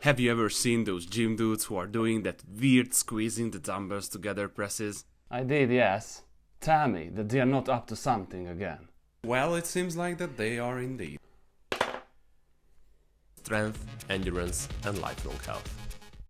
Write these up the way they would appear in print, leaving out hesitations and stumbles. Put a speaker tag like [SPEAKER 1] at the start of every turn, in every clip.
[SPEAKER 1] Have you ever seen those gym dudes who are doing that weird squeezing the dumbbells together presses?
[SPEAKER 2] I did, yes. Tell me that they are not up to something again.
[SPEAKER 1] Well, it seems like that they are indeed. Strength, endurance, and lifelong health.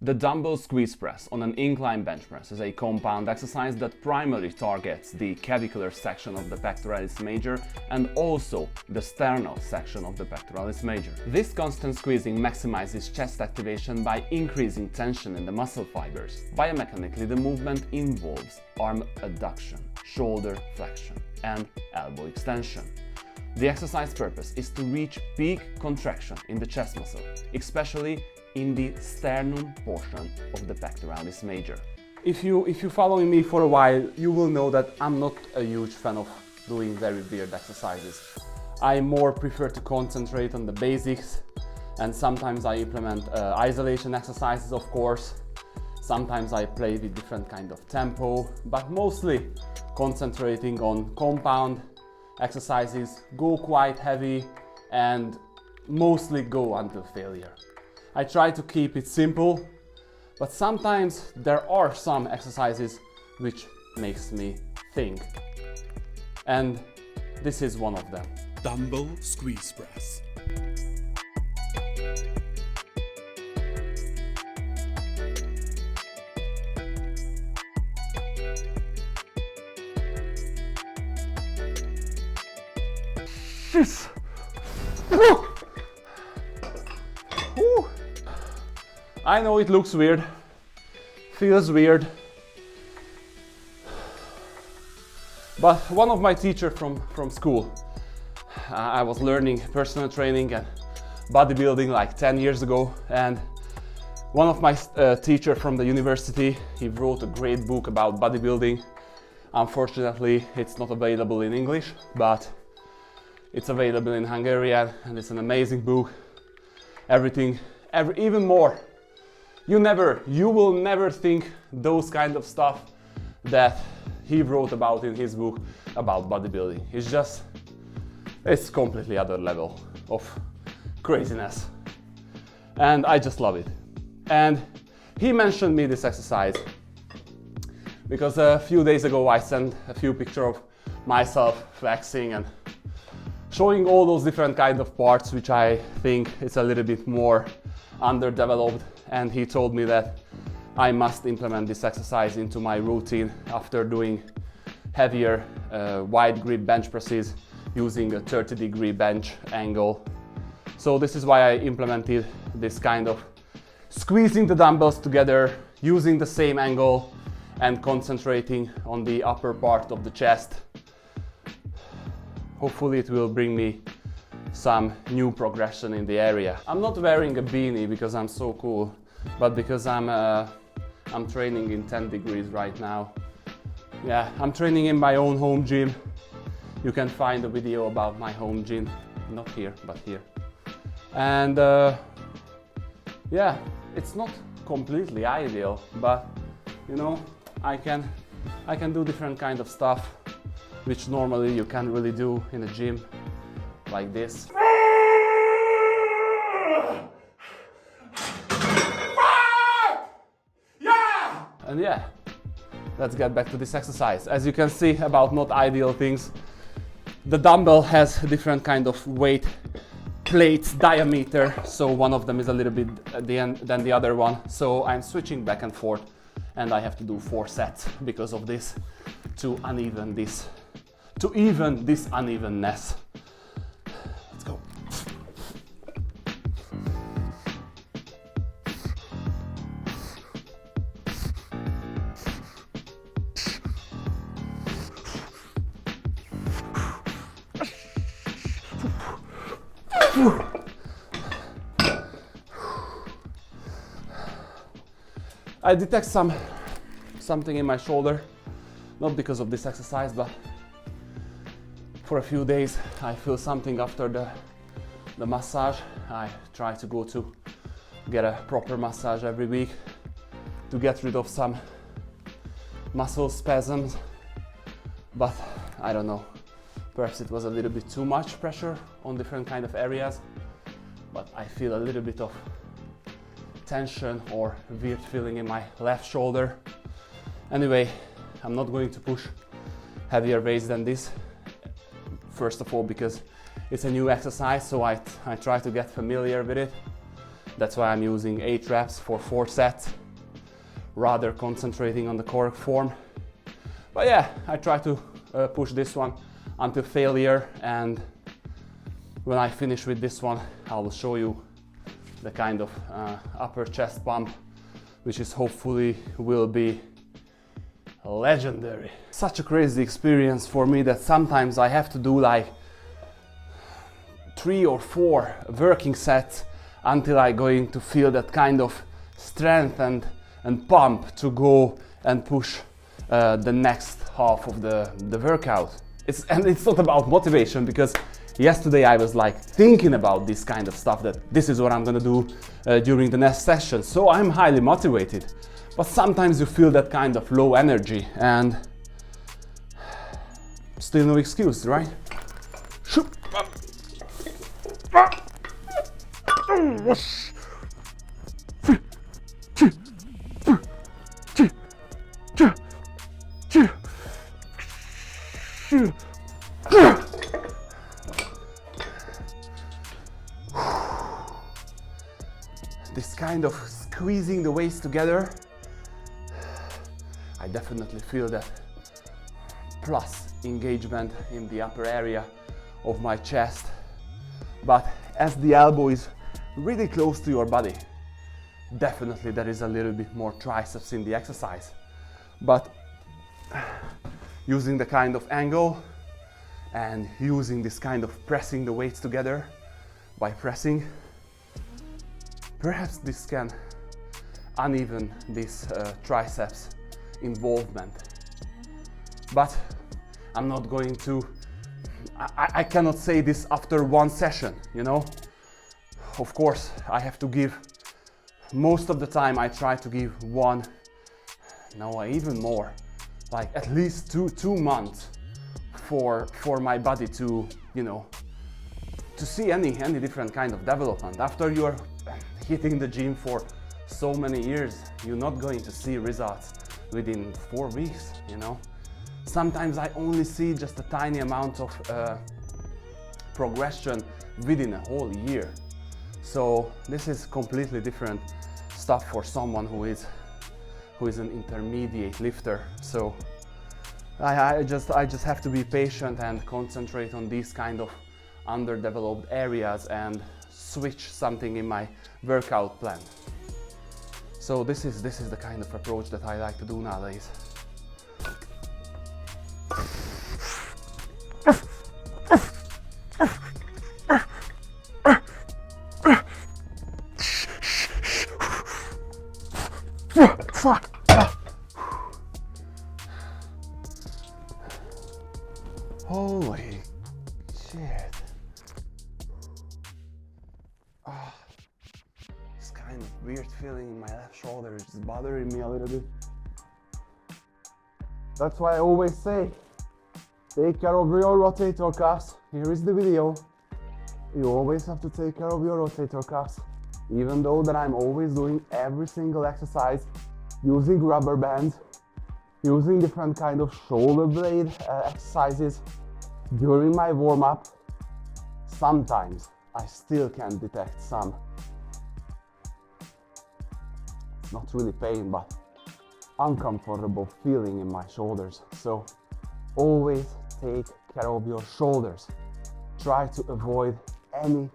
[SPEAKER 2] The dumbbell squeeze press on an incline bench press is a compound exercise that primarily targets the clavicular section of the pectoralis major and also the sternal section of the pectoralis major. This constant squeezing maximizes chest activation by increasing tension in the muscle fibers. Biomechanically, the movement involves arm adduction, shoulder flexion, and elbow extension. The exercise purpose is to reach peak contraction in the chest muscle, especially in the sternum portion of the pectoralis major. If you follow me for a while, you will know that I'm not a huge fan of doing very weird exercises. I more prefer to concentrate on the basics, and sometimes I implement isolation exercises, of course. Sometimes I play with different kind of tempo, but mostly concentrating on compound exercises, go quite heavy, and mostly go until failure. I try to keep it simple, but sometimes there are some exercises which makes me think. And this is one of them.
[SPEAKER 1] Dumbbell squeeze press.
[SPEAKER 2] Jeez. I know it looks weird, feels weird, but one of my teachers from school, I was learning personal training and bodybuilding like 10 years ago, and one of my teachers from the university, he wrote a great book about bodybuilding. Unfortunately, it's not available in English, but it's available in Hungarian, and it's an amazing book. Even more. You will never think those kind of stuff that he wrote about in his book about bodybuilding. It's completely other level of craziness. And I just love it. And he mentioned me this exercise because a few days ago I sent a few pictures of myself flexing and showing all those different kind of parts which I think is a little bit more underdeveloped, and he told me that I must implement this exercise into my routine after doing heavier wide grip bench presses using a 30-degree bench angle. So this is why I implemented this kind of squeezing the dumbbells together, using the same angle and concentrating on the upper part of the chest. Hopefully it will bring me some new progression in the area. I'm not wearing a beanie because I'm so cool, but because I'm training in 10 degrees right now. Yeah, I'm training in my own home gym. You can find a video about my home gym, not here, but here. And yeah, it's not completely ideal, but you know, I can do different kind of stuff which normally you can't really do in a gym, like this. And yeah, let's get back to this exercise. As you can see about not ideal things, the dumbbell has different kind of weight plates diameter, so one of them is a little bit at the end than the other one. So I'm switching back and forth, and I have to do 4 sets because of this to even this unevenness. Let's go. I detect something in my shoulder, not because of this exercise, but for a few days I feel something after the massage. I try to go to get a proper massage every week to get rid of some muscle spasms, but I don't know, perhaps it was a little bit too much pressure on different kind of areas, but I feel a little bit of tension or weird feeling in my left shoulder. Anyway, I'm not going to push heavier weights than this. First of all, because it's a new exercise, so I try to get familiar with it. That's why I'm using 8 reps for 4 sets, rather concentrating on the core form. But yeah, I try to push this one until failure, and when I finish with this one, I will show you the kind of upper chest pump, which is hopefully will be legendary. Such a crazy experience for me that sometimes I have to do like 3 or 4 working sets until I'm going to feel that kind of strength and pump to go and push the next half of the workout. And it's not about motivation, because yesterday I was like thinking about this kind of stuff, that this is what I'm gonna do during the next session. So I'm highly motivated. But sometimes you feel that kind of low energy, and still no excuse, right? This kind of squeezing the weights together, I definitely feel that plus engagement in the upper area of my chest. But as the elbow is really close to your body, definitely there is a little bit more triceps in the exercise. But using the kind of angle and using this kind of pressing the weights together by pressing, perhaps this can uneven this triceps involvement. But I'm not going to, I cannot say this after one session, you know. Of course, I have to give, most of the time I try to give one, no, even more, like at least two months for my body to, you know, to see any different kind of development. After you are hitting the gym for so many years, you're not going to see results within 4 weeks, you know. Sometimes I only see just a tiny amount of progression within a whole year. So this is completely different stuff for someone who is an intermediate lifter. So I just have to be patient and concentrate on these kind of underdeveloped areas and switch something in my workout plan. So this is the kind of approach that I like to do nowadays. Holy shit. This kind of weird feeling in my left shoulder is just bothering me a little bit. That's why I always say, take care of your rotator cuffs. Here is the video. You always have to take care of your rotator cuffs. Even though that I'm always doing every single exercise using rubber bands, using different kind of shoulder blade exercises during my warm-up, sometimes I still can detect some, not really pain, but uncomfortable feeling in my shoulders. So always take care of your shoulders. Try to avoid any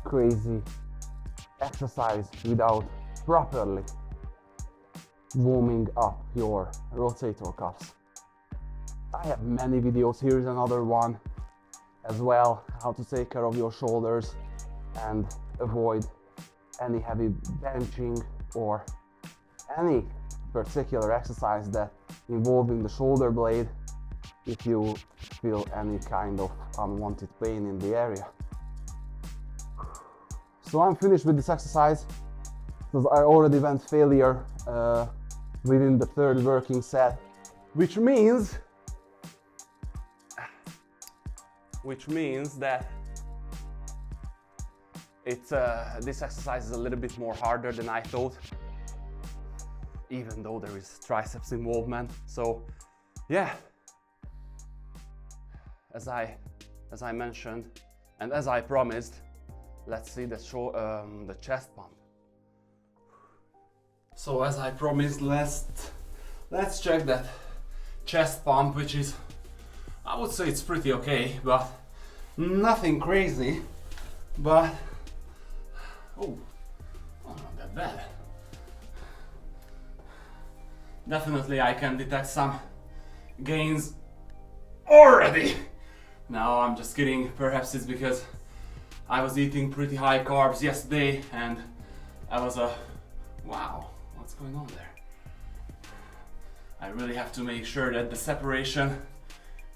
[SPEAKER 2] crazy exercise without properly warming up your rotator cuffs. I have many videos. Here is another one as well, how to take care of your shoulders and avoid any heavy benching or any particular exercise that involving the shoulder blade if you feel any kind of unwanted pain in the area. So I'm finished with this exercise because I already went failure within the third working set, which means that This exercise is a little bit more harder than I thought, even though there is triceps involvement. So yeah, as I mentioned and as I promised, let's see the chest pump. So as I promised, let's check that chest pump, which is, I would say it's pretty okay, but nothing crazy. But oh, not that bad. Definitely I can detect some gains already. No, I'm just kidding. Perhaps it's because I was eating pretty high carbs yesterday and I was wow, what's going on there? I really have to make sure that the separation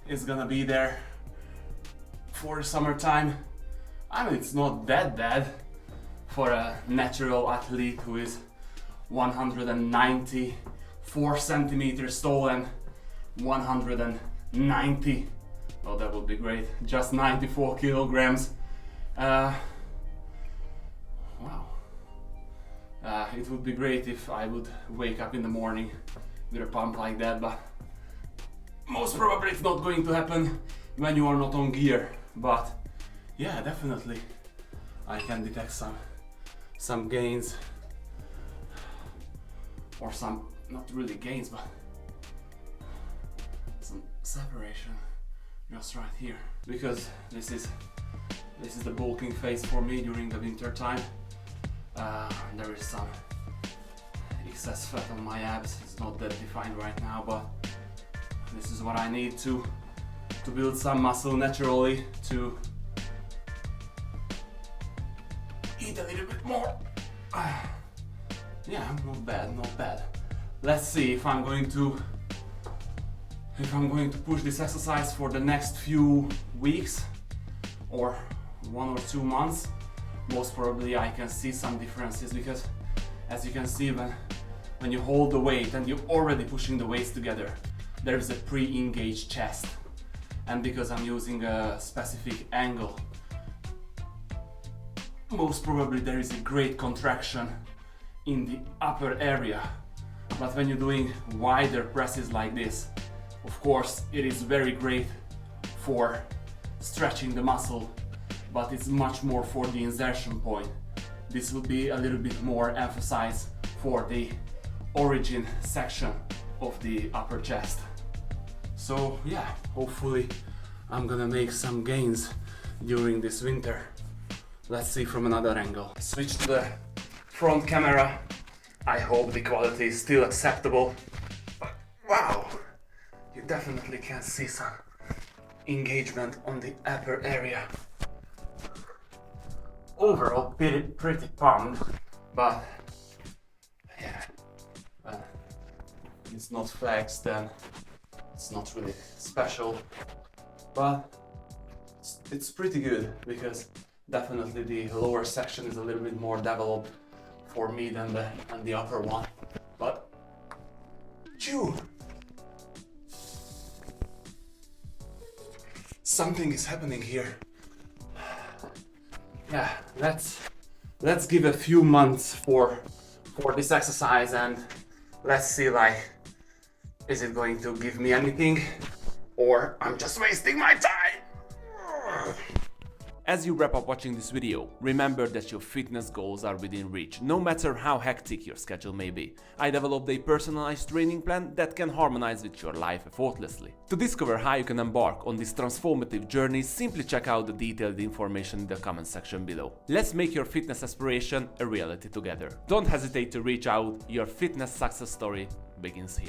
[SPEAKER 2] is gonna be there for the summertime. I mean, it's not that bad for a natural athlete who is 194 centimeters tall and 190. Oh, that would be great. Just 94 kilograms. Wow. It would be great if I would wake up in the morning with a pump like that, but most probably it's not going to happen when you are not on gear. But yeah, definitely I can detect some gains, or some, not really gains, but some separation just right here, because this is the bulking phase for me during the winter time. There is some excess fat on my abs. It's not that defined right now, but this is what I need to build some muscle naturally, to eat a little bit more. Yeah, not bad, not bad. Let's see if I'm going to push this exercise for the next few weeks or 1 or 2 months. Most probably I can see some differences, because as you can see, when you hold the weight and you're already pushing the weights together, there is a pre-engaged chest. And because I'm using a specific angle, most probably there is a great contraction in the upper area. But when you're doing wider presses like this, of course it is very great for stretching the muscle, but it's much more for the insertion point. This will be a little bit more emphasized for the origin section of the upper chest. So yeah, hopefully I'm gonna make some gains during this winter. Let's see from another angle. Switch to the front camera. I hope the quality is still acceptable. But wow, you definitely can see some engagement on the upper area. Overall, pretty pumped, but yeah, when it's not flexed, then it's not really special. But it's pretty good, because definitely the lower section is a little bit more developed for me than the upper one. But phew, something is happening here. Yeah, let's give a few months for this exercise, and let's see, like, is it going to give me anything, or I'm just wasting my time?
[SPEAKER 1] As you wrap up watching this video, remember that your fitness goals are within reach, no matter how hectic your schedule may be. I developed a personalized training plan that can harmonize with your life effortlessly. To discover how you can embark on this transformative journey, simply check out the detailed information in the comment section below. Let's make your fitness aspiration a reality together. Don't hesitate to reach out, your fitness success story begins here.